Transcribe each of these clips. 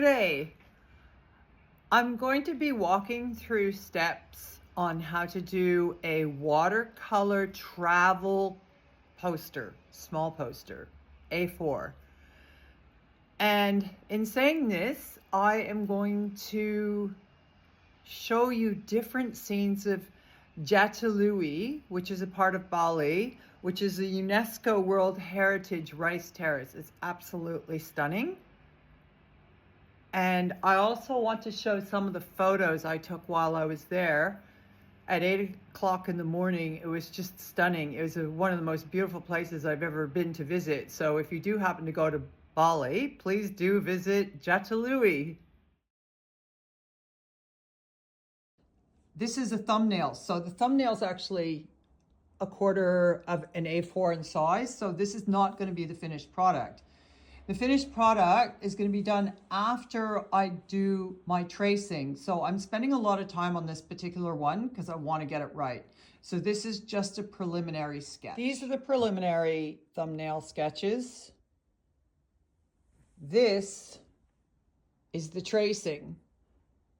G'day. I'm going to be walking through steps on how to do a watercolor travel poster, small poster, A4. And in saying this, I am going to show you different scenes of Jatiluwih, which is a part of Bali, which is a UNESCO World Heritage Rice Terrace. It's absolutely stunning. And I also want to show some of the photos I took while I was there at 8 o'clock in the morning. It was just stunning. It was one of the most beautiful places I've ever been to visit. So if you do happen to go to Bali, please do visit Jatiluwih. This is a thumbnail. So the thumbnail's actually a quarter of an A4 in size. So this is not going to be the finished product. The finished product is going to be done after I do my tracing. So I'm spending a lot of time on this particular one because I want to get it right. So this is just a preliminary sketch. These are the preliminary thumbnail sketches. This is the tracing.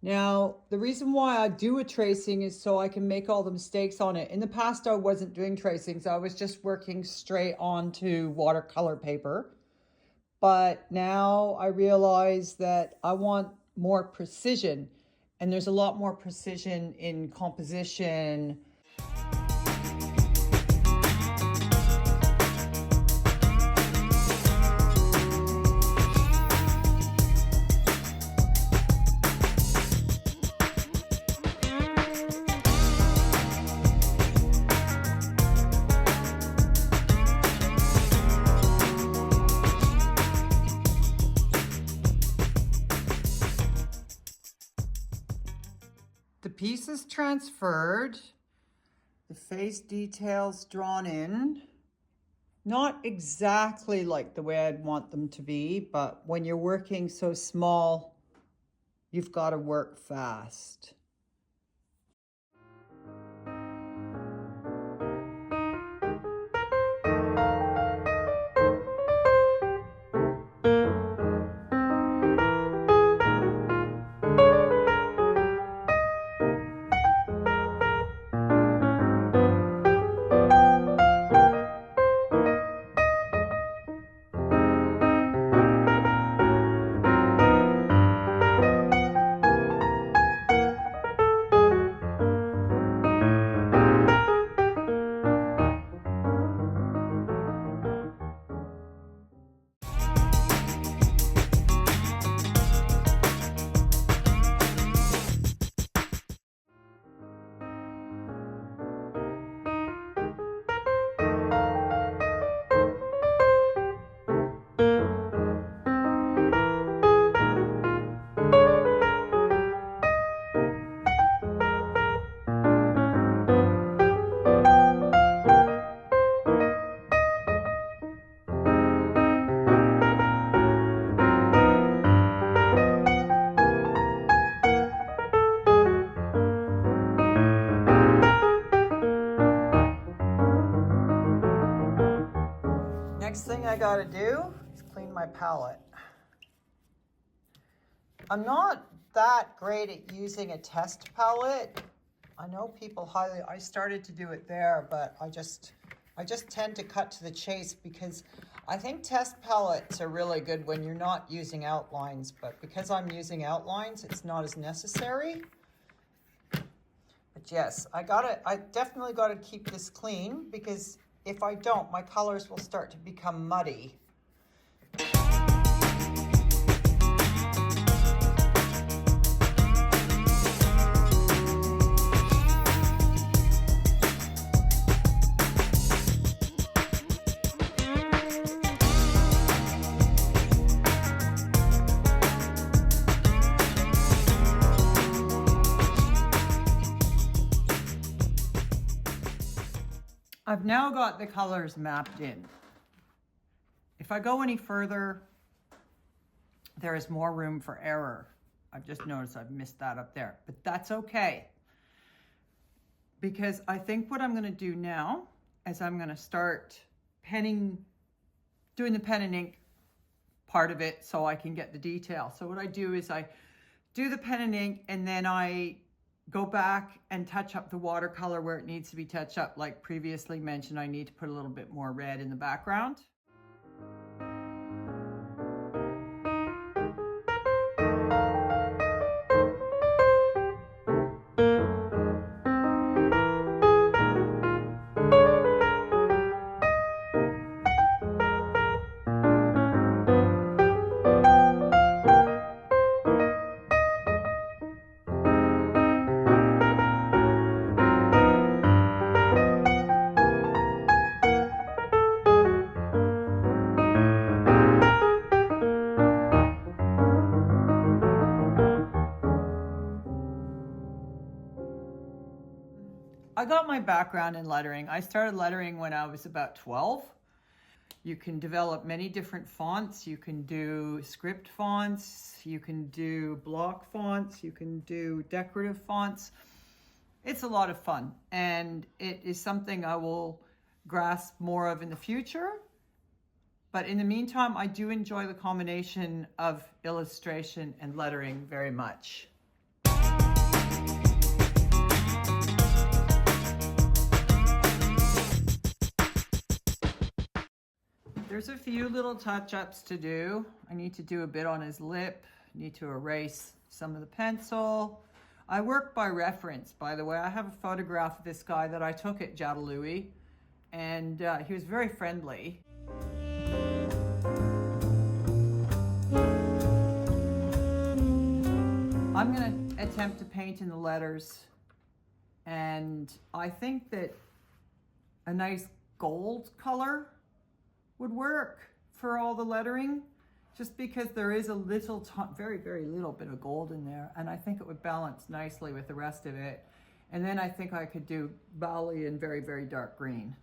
Now, the reason why I do a tracing is so I can make all the mistakes on it. In the past, I wasn't doing tracings. I was just working straight onto watercolor paper. But now I realize that I want more precision, and there's a lot more precision in composition. The piece is transferred, the face details drawn in, not exactly like the way I'd want them to be, but when you're working so small, you've got to work fast. Next thing I gotta do is clean my palette. I'm not that great at using a test palette. I know people I started to do it there, but I just tend to cut to the chase because I think test palettes are really good when you're not using outlines, but because I'm using outlines, it's not as necessary. But yes, I definitely gotta keep this clean because if I don't, my colors will start to become muddy. I've now got the colors mapped in. If I go any further, there is more room for error. I've just noticed I've missed that up there, but that's okay. Because I think what I'm gonna do now is I'm gonna start doing the pen and ink part of it so I can get the detail. So what I do is I do the pen and ink, and then I go back and touch up the watercolor where it needs to be touched up. Like previously mentioned, I need to put a little bit more red in the background. I got my background in lettering. I started lettering when I was about 12. You can develop many different fonts. You can do script fonts, you can do block fonts, you can do decorative fonts. It's a lot of fun, and it is something I will grasp more of in the future. But in the meantime, I do enjoy the combination of illustration and lettering very much. There's a few little touch-ups to do. I need to do a bit on his lip. I need to erase some of the pencil. I work by reference, by the way. I have a photograph of this guy that I took at Jatiluwih, and he was very friendly. I'm going to attempt to paint in the letters, and I think that a nice gold color would work for all the lettering, just because there is a little, very, very little bit of gold in there, and I think it would balance nicely with the rest of it. And then I think I could do Bali in very, very dark green.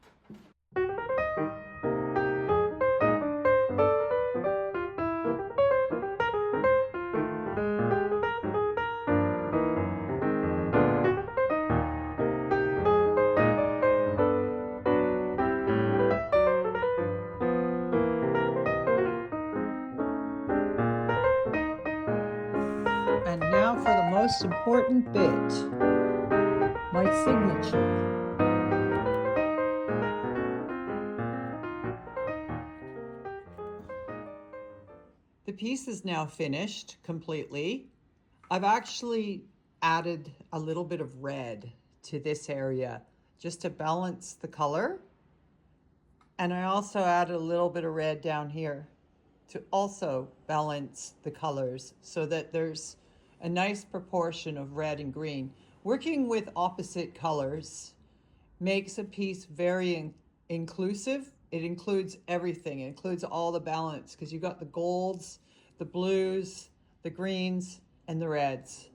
And now for the most important bit, my signature. The piece is now finished completely. I've actually added a little bit of red to this area just to balance the color. And I also added a little bit of red down here to also balance the colors so that there's a nice proportion of red and green. Working with opposite colors makes a piece very inclusive. It includes everything. It includes all the balance, because you got the golds, the blues, the greens, and the reds.